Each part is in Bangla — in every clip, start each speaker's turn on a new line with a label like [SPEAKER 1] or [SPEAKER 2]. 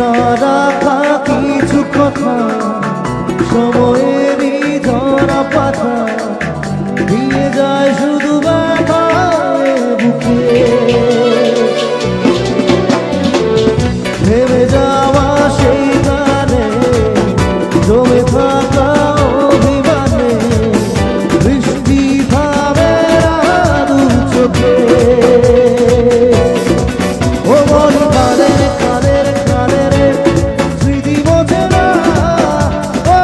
[SPEAKER 1] না রাখা কিছু কথা সময়েরই ঝরা পাতা দিয়ে যায় শুধু ব্যথায় বুকে ভেবে যাওয়া সেই গানে জমে থাকা অভিমানে বৃষ্টি ভাবে দু চোখে ও মন কাদের কাদের কাদের স্মৃতি বোঝে না ও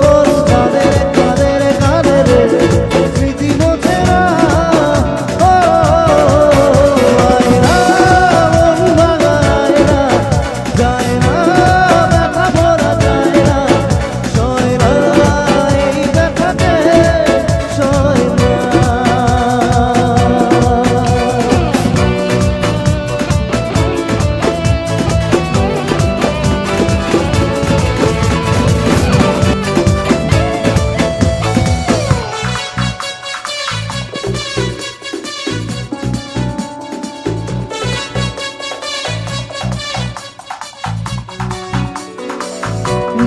[SPEAKER 1] মন কাদের কাদের কাদের স্মৃতি বোঝে না ও আয়না মন ভাঙায় না যায় না ব্যথা ভরা যায় না সয় না এই ব্যথাতে সয় না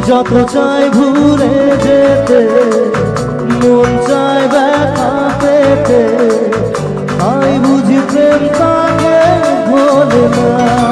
[SPEAKER 1] যত চাই ভুলে যেতে মন চায় ব্যথা পেতে তাই বুঝি প্রেম তাকে ভোলে না।